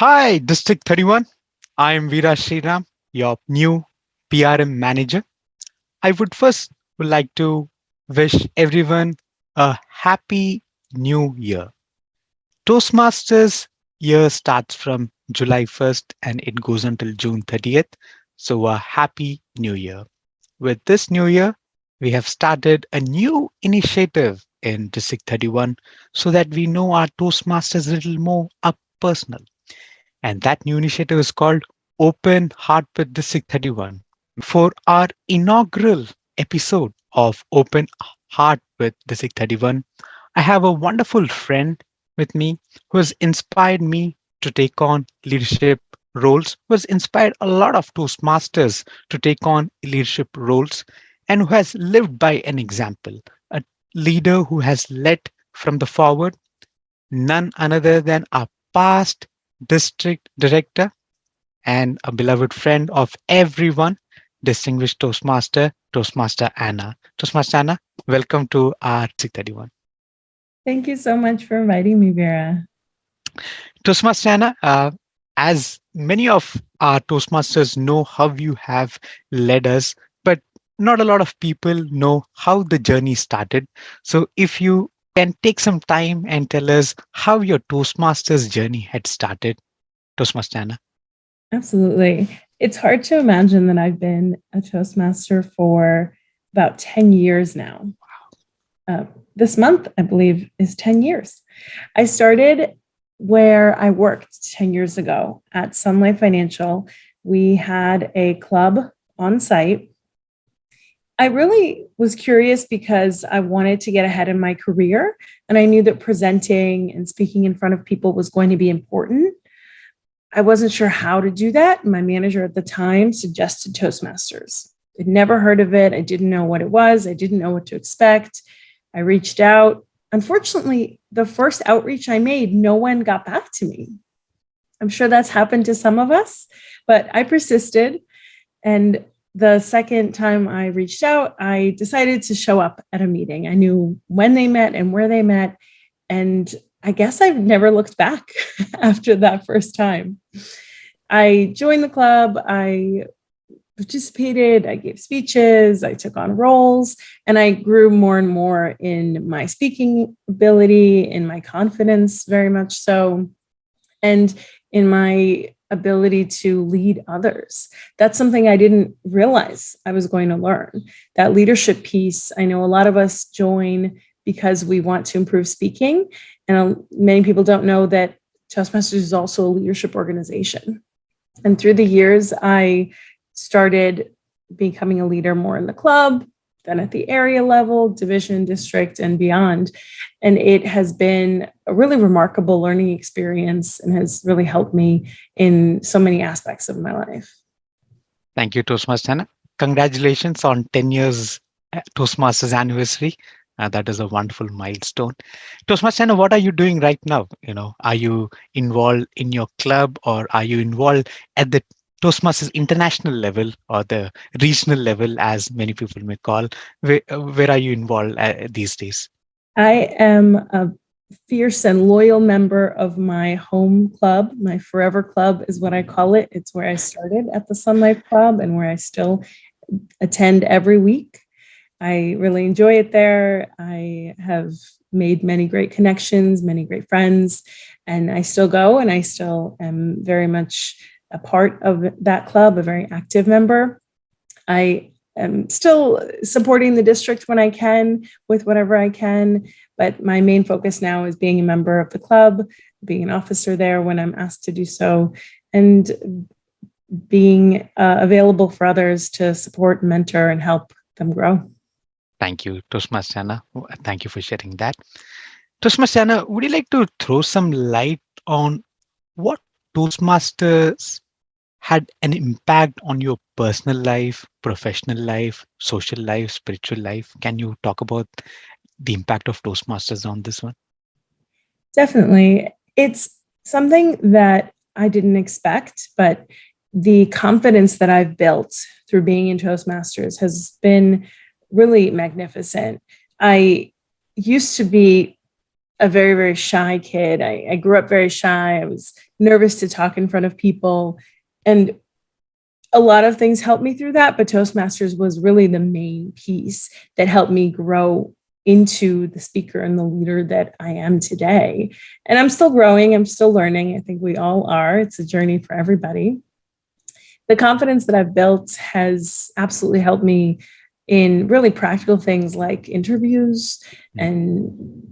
Hi, District 31. I'm Veera Sriram, your new PRM manager. I would like to wish everyone a happy new year. Toastmasters year starts from July 1st and it goes until June 30th. So a happy new year. With this new year, we have started a new initiative in District 31 so that we know our Toastmasters a little more up personal. And that new initiative is called Open Heart with District 31. For our inaugural episode of Open Heart with District 31, I have a wonderful friend with me who has inspired me to take on leadership roles, who has inspired a lot of Toastmasters to take on leadership roles, and who has lived by an example, a leader who has led from the forward, none other than our past district director and a beloved friend of everyone, distinguished Toastmaster Anna. Toastmaster Anna, welcome to our 631. Thank you so much for inviting me, Vera. Toastmaster Anna, as many of our Toastmasters know how you have led us, but not a lot of people know how the journey started. So if you can take some time and tell us how your Toastmasters journey had started, Toastmaster Anna. Absolutely. It's hard to imagine that I've been a Toastmaster for about 10 years now. This month, I believe, is 10 years. I started where I worked 10 years ago at Sun Life Financial. We had a club on site. I really was curious because I wanted to get ahead in my career, and I knew that presenting and speaking in front of people was going to be important. I wasn't sure how to do that. My manager at the time suggested Toastmasters. I'd never heard of it. I didn't know what it was. I didn't know what to expect. I reached out. Unfortunately, the first outreach I made, no one got back to me. I'm sure that's happened to some of us, but I persisted. And the second time I reached out, I decided to show up at a meeting. I knew when they met and where they met. And I guess I've never looked back after that first time. I joined the club. I participated, I gave speeches, I took on roles, and I grew more and more in my speaking ability, in my confidence, very much so, and in my ability to lead others. That's something I didn't realize I was going to learn. That leadership piece, I know a lot of us join because we want to improve speaking, and many people don't know that Toastmasters is also a leadership organization. And through the years, I started becoming a leader more in the club, then at the area level, division, district, and beyond. And it has been a really remarkable learning experience and has really helped me in so many aspects of my life. Thank you, Toastmaster Anna. Congratulations on 10 years Toastmasters anniversary. That is a wonderful milestone. Toastmaster Anna, what are you doing right now? Are you involved in your club or are you involved at the Toastmasters international level or the regional level, as many people may call? Where are you involved these days? I am a fierce and loyal member of my home club. My forever club is what I call it. It's where I started at the Sun Life Club and where I still attend every week. I really enjoy it there. I have made many great connections, many great friends, and I still go and I still am very much a part of that club, a very active member. I am still supporting the district when I can with whatever I can, but my main focus now is being a member of the club, being an officer there when I'm asked to do so, and being available for others to support, mentor, and help them grow. Thank you, Toastmaster Anna. Thank you for sharing that. Toastmaster Anna, would you like to throw some light on what Toastmasters had an impact on your personal life, professional life, social life, spiritual life? Can you talk about the impact of Toastmasters on this one? Definitely. It's something that I didn't expect, but the confidence that I've built through being in Toastmasters has been really magnificent. I used to be a very, very shy kid. I grew up very shy. I was nervous to talk in front of people. And a lot of things helped me through that, but Toastmasters was really the main piece that helped me grow into the speaker and the leader that I am today. And I'm still growing, I'm still learning. I think we all are. It's a journey for everybody. The confidence that I've built has absolutely helped me in really practical things like interviews and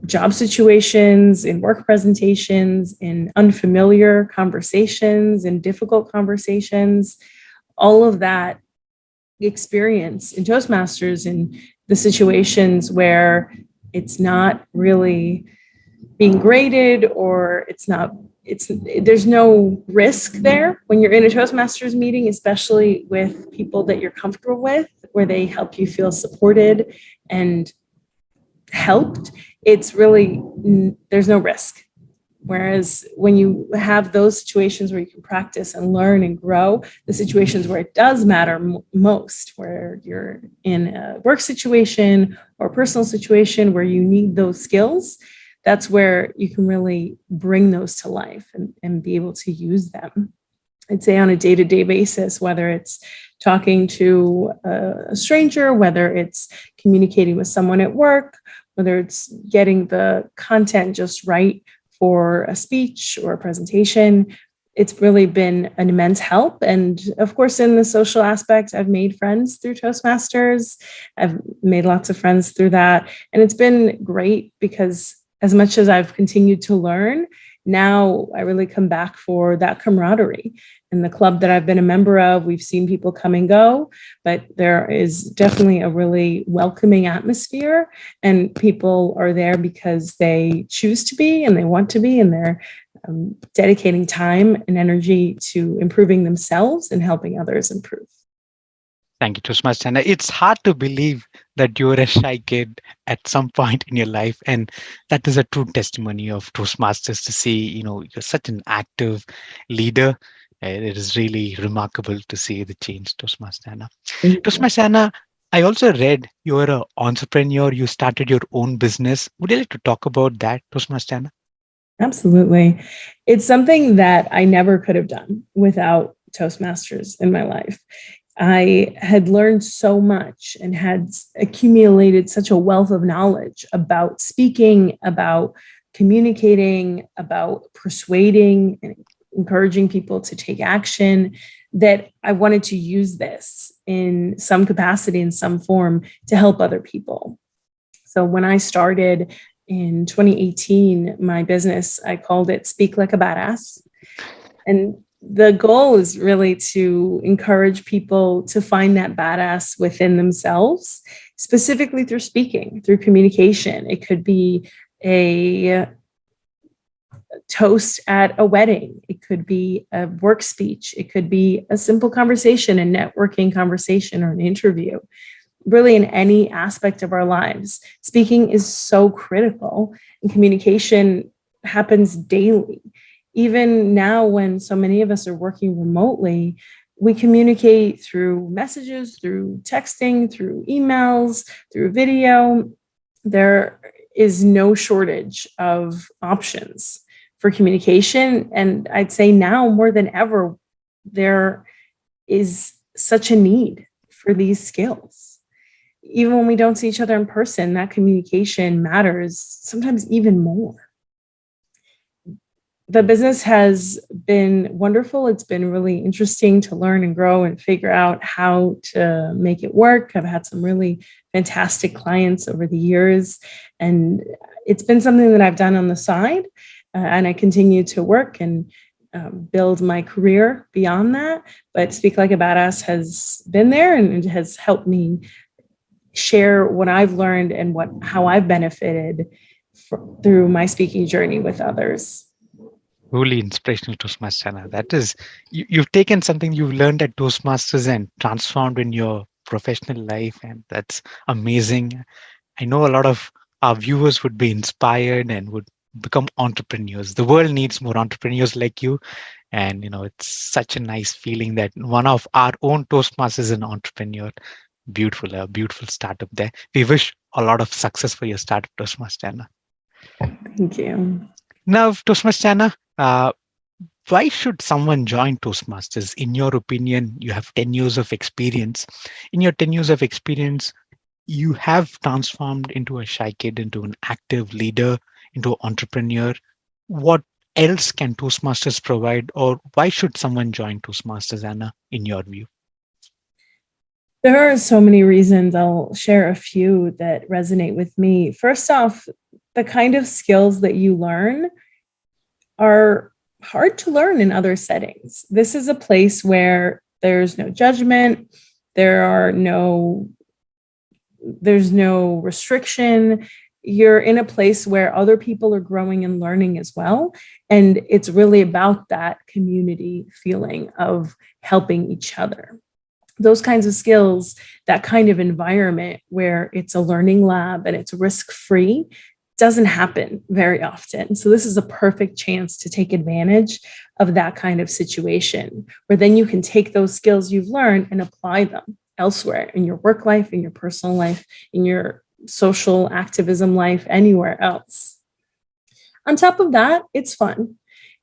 job situations, in work presentations, in unfamiliar conversations, in difficult conversations. All of that experience in Toastmasters, in the situations where it's not really being graded, or there's no risk there when you're in a Toastmasters meeting, especially with people that you're comfortable with, where they help you feel supported and helped. It's really, there's no risk. Whereas when you have those situations where you can practice and learn and grow, the situations where it does matter most, where you're in a work situation or a personal situation where you need those skills, that's where you can really bring those to life and be able to use them. I'd say on a day-to-day basis, whether it's talking to a stranger, whether it's communicating with someone at work, whether it's getting the content just right for a speech or a presentation, it's really been an immense help. And of course, in the social aspect, I've made friends through Toastmasters. I've made lots of friends through that. And it's been great because as much as I've continued to learn, now I really come back for that camaraderie. In the club that I've been a member of, we've seen people come and go, but there is definitely a really welcoming atmosphere, and people are there because they choose to be and they want to be, and they're dedicating time and energy to improving themselves and helping others improve. Thank you so much, Anna. It's hard to believe that you were a shy kid at some point in your life, and that is a true testimony of Toastmasters to see, you're such an active leader. It is really remarkable to see the change, Toastmaster Anna. Toastmaster Anna, I also read you were an entrepreneur. You started your own business. Would you like to talk about that, Toastmaster Anna? Absolutely. It's something that I never could have done without Toastmasters in my life. I had learned so much and had accumulated such a wealth of knowledge about speaking, about communicating, about persuading and encouraging people to take action, that I wanted to use this in some capacity, in some form, to help other people. So when I started in 2018, my business, I called it Speak Like a Badass. And the goal is really to encourage people to find that badass within themselves, specifically through speaking, through communication. It could be a toast at a wedding. It could be a work speech. It could be a simple conversation, a networking conversation, or an interview. Really, in any aspect of our lives, speaking is so critical, and communication happens daily. Even now, when so many of us are working remotely, we communicate through messages, through texting, through emails, through video. There is no shortage of options for communication. And I'd say now more than ever, there is such a need for these skills. Even when we don't see each other in person, that communication matters, sometimes even more. The business has been wonderful. It's been really interesting to learn and grow and figure out how to make it work. I've had some really fantastic clients over the years, and it's been something that I've done on the side, and I continue to work and build my career beyond that. But Speak Like a Badass has been there, and it has helped me share what I've learned and how I've benefited through my speaking journey with others. Truly inspirational, Toastmaster Anna. That is, you've taken something you've learned at Toastmasters and transformed in your professional life, and that's amazing. I know a lot of our viewers would be inspired and would become entrepreneurs. The world needs more entrepreneurs like you, and it's such a nice feeling that one of our own Toastmasters is an entrepreneur. Beautiful, a beautiful startup there. We wish a lot of success for your startup, Toastmaster Anna. Thank you. Now, Toastmasters Anna, why should someone join Toastmasters? In your opinion, you have 10 years of experience. In your 10 years of experience, you have transformed into a shy kid, into an active leader, into an entrepreneur. What else can Toastmasters provide, or why should someone join Toastmasters, Anna, in your view? There are so many reasons. I'll share a few that resonate with me. First off, the kind of skills that you learn are hard to learn in other settings. This is a place where there's no judgment, there's no restriction. You're in a place where other people are growing and learning as well. And it's really about that community feeling of helping each other. Those kinds of skills, that kind of environment where it's a learning lab and it's risk-free, doesn't happen very often. So this is a perfect chance to take advantage of that kind of situation, where then you can take those skills you've learned and apply them elsewhere in your work life, in your personal life, in your social activism life, anywhere else. On top of that, it's fun.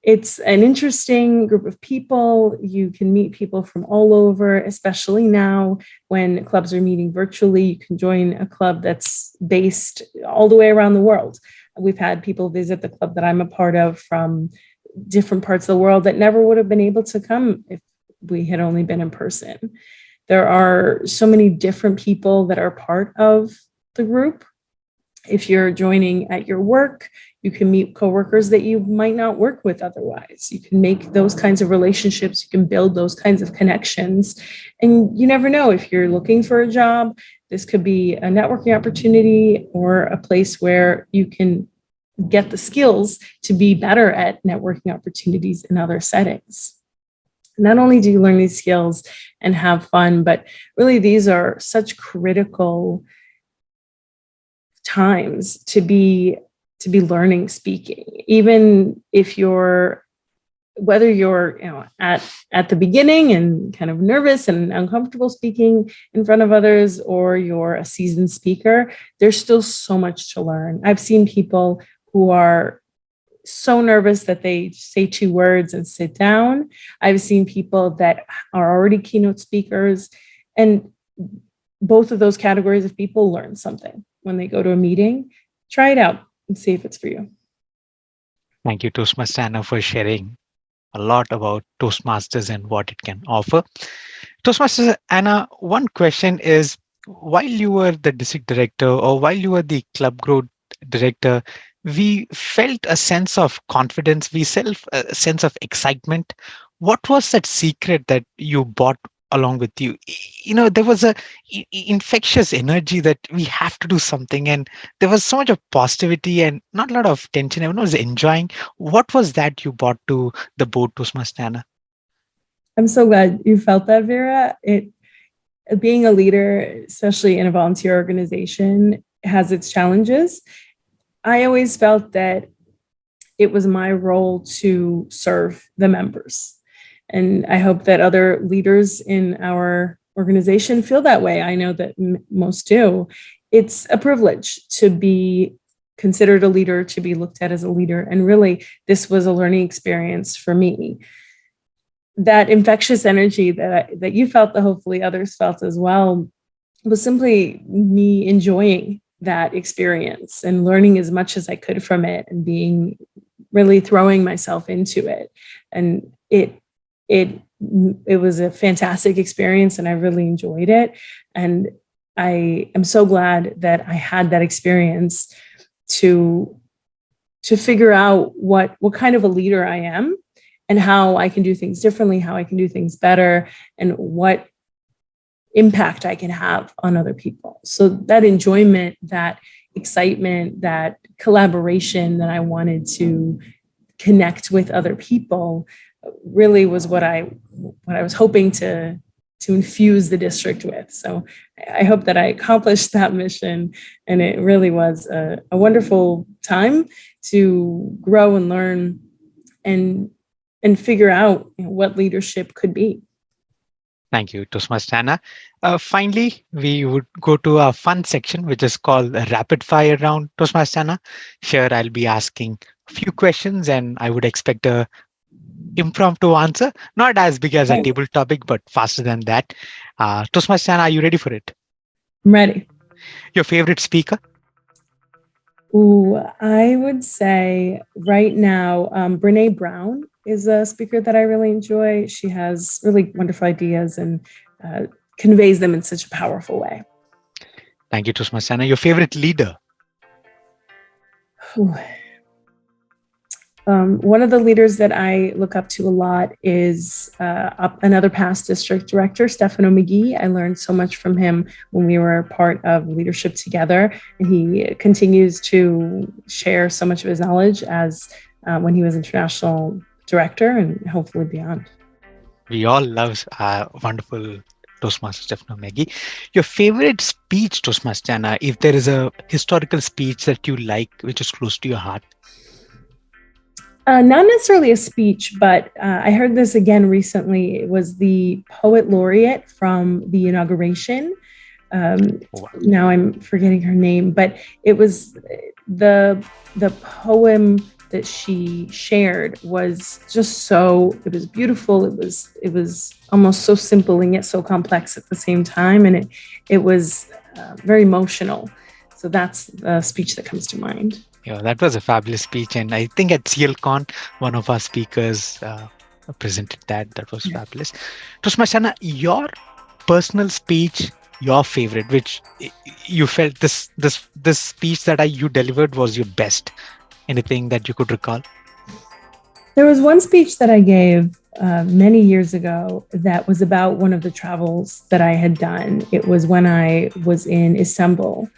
It's an interesting group of people. You can meet people from all over, especially now when clubs are meeting virtually. You can join a club that's based all the way around the world. We've had people visit the club that I'm a part of from different parts of the world that never would have been able to come if we had only been in person. There are so many different people that are part of the group. If you're joining at your work, you can meet coworkers that you might not work with otherwise. You can make those kinds of relationships. You can build those kinds of connections. And you never know, if you're looking for a job, this could be a networking opportunity or a place where you can get the skills to be better at networking opportunities in other settings. Not only do you learn these skills and have fun, but really these are such critical times to be learning speaking. Even if whether you're at the beginning and kind of nervous and uncomfortable speaking in front of others, or you're a seasoned speaker, there's still so much to learn. I've seen people who are so nervous that they say 2 words and sit down. I've seen people that are already keynote speakers, and both of those categories of people learn something when they go to a meeting. Try it out and see if it's for you. Thank you, Toastmasters Anna, for sharing a lot about Toastmasters and what it can offer. Toastmasters Anna, one question is, while you were the district director or while you were the club growth director, we felt a sense of confidence, we felt a sense of excitement. What was that secret that you brought along with you? There was a infectious energy that we have to do something, and there was so much of positivity and not a lot of tension. Everyone was enjoying. What was that you brought to the board, Toastmasters Anna? I'm so glad you felt that, Vera. Being a leader, especially in a volunteer organization, has its challenges. I always felt that it was my role to serve the members. And I hope that other leaders in our organization feel that way. I know that most do. It's a privilege to be considered a leader, to be looked at as a leader. And really, this was a learning experience for me. That infectious energy that you felt, that hopefully others felt as well, was simply me enjoying that experience and learning as much as I could from it, and really throwing myself into it. And it was a fantastic experience, and I really enjoyed it. And I am so glad that I had that experience to figure out what kind of a leader I am, and how I can do things differently, how I can do things better, and what impact I can have on other people. So that enjoyment, that excitement, that collaboration that I wanted to connect with other people really was what I was hoping to infuse the district with. So I hope that I accomplished that mission, and it really was a wonderful time to grow and learn and figure out what leadership could be. Thank you, Toastmaster Anna. Finally, we would go to our fun section, which is called a rapid fire round, Toastmaster Anna. Here, I'll be asking a few questions, and I would expect a impromptu answer, not as big as a Right. table topic, but faster than that. Toastmaster Anna, are you ready for it? I'm ready. Your favorite speaker? Ooh, I would say right now, Brene Brown is a speaker that I really enjoy. She has really wonderful ideas and uh, conveys them in such a powerful way. Thank you, Toastmaster Anna. Your favorite leader? Ooh. One of the leaders that I look up to a lot is another past district director, Stefano McGee. I learned so much from him when we were part of leadership together, and he continues to share so much of his knowledge as when he was international director and hopefully beyond. We all love wonderful Toastmaster Stefano Maggie. Your favorite speech, Toastmaster Anna, if there is a historical speech that you like, which is close to your heart? Not necessarily a speech, but I heard this again recently. It was the poet laureate from the inauguration. Now I'm forgetting her name, but it was the poem that she shared was just so, it was beautiful. It was almost so simple and yet so complex at the same time, and it was very emotional. So that's the speech that comes to mind. Yeah, that was a fabulous speech, and I think at CLCon, one of our speakers presented that. That was fabulous. Toastmaster Anna, your personal speech, your favorite, which you felt this speech that you delivered was your best. Anything that you could recall? There was one speech that I gave many years ago that was about one of the travels that I had done. It was when I was in Istanbul.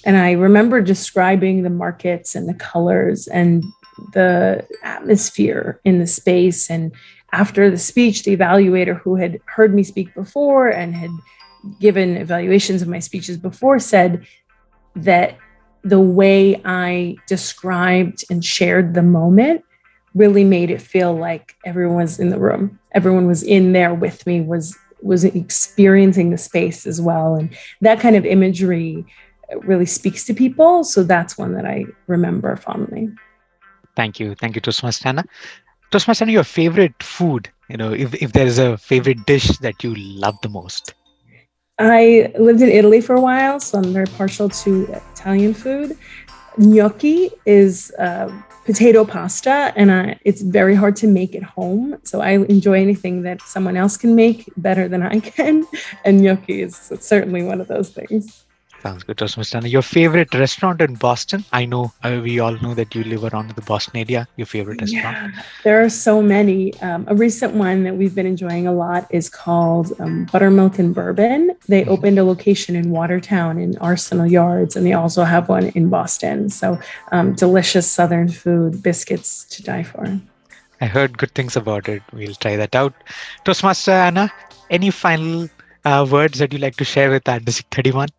And I remember describing the markets and the colors and the atmosphere in the space. And after the speech, the evaluator who had heard me speak before and had given evaluations of my speeches before said that the way I described and shared the moment really made it feel like everyone was in the room. Everyone was in there with me, was experiencing the space as well. And that kind of imagery really speaks to people. So that's one that I remember fondly. Thank you. Thank you, Toastmaster Anna. Toastmaster Anna, your favorite food, if there is a favorite dish that you love the most. I lived in Italy for a while, so I'm very partial to Italian food. Gnocchi is potato pasta, and it's very hard to make at home. So I enjoy anything that someone else can make better than I can. And gnocchi is certainly one of those things. Sounds good, Toastmaster Anna. Your favorite restaurant in Boston? I know we all know that you live around the Boston area. Your favorite restaurant? Yeah, there are so many. A recent one that we've been enjoying a lot is called Buttermilk and Bourbon. They opened a location in Watertown in Arsenal Yards, and they also have one in Boston. So delicious Southern food, biscuits to die for. I heard good things about it. We'll try that out. Toastmaster Anna, any final words that you like to share with our District 31?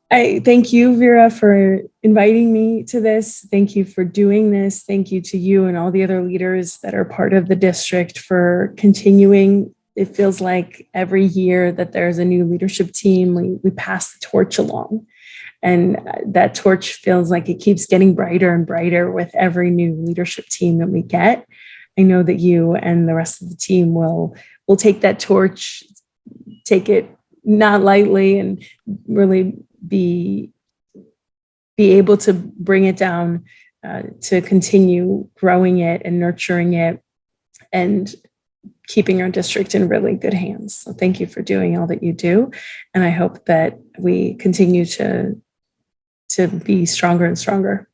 I thank you, Vera, for inviting me to this. Thank you for doing this. Thank you to you and all the other leaders that are part of the district for continuing. It feels like every year that there's a new leadership team, we pass the torch along. And that torch feels like it keeps getting brighter and brighter with every new leadership team that we get. I know that you and the rest of the team will take that torch, take it not lightly, and really be able to bring it down to continue growing it and nurturing it and keeping our district in really good hands. So thank you for doing all that you do. And I hope that we continue to be stronger and stronger.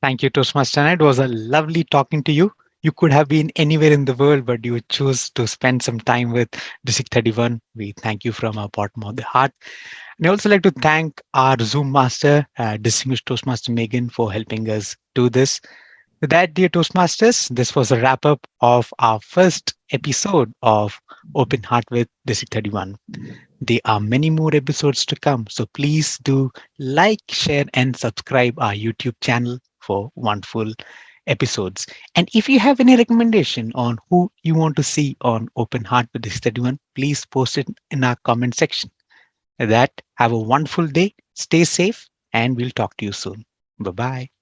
Thank you, Toastmaster Anna. It was a lovely talking to you. You could have been anywhere in the world, but you choose to spend some time with District 31. We thank you from our bottom of the heart. And I also like to thank our Zoom master, distinguished Toastmaster Megan, for helping us do this. With that, dear Toastmasters, this was a wrap up of our first episode of Open Heart with District 31. There are many more episodes to come, so please do like, share, and subscribe our YouTube channel for wonderful episodes. And if you have any recommendation on who you want to see on Open Heart with D31, please post it in our comment section. With that, have a wonderful day, stay safe, and we'll talk to you soon. Bye bye.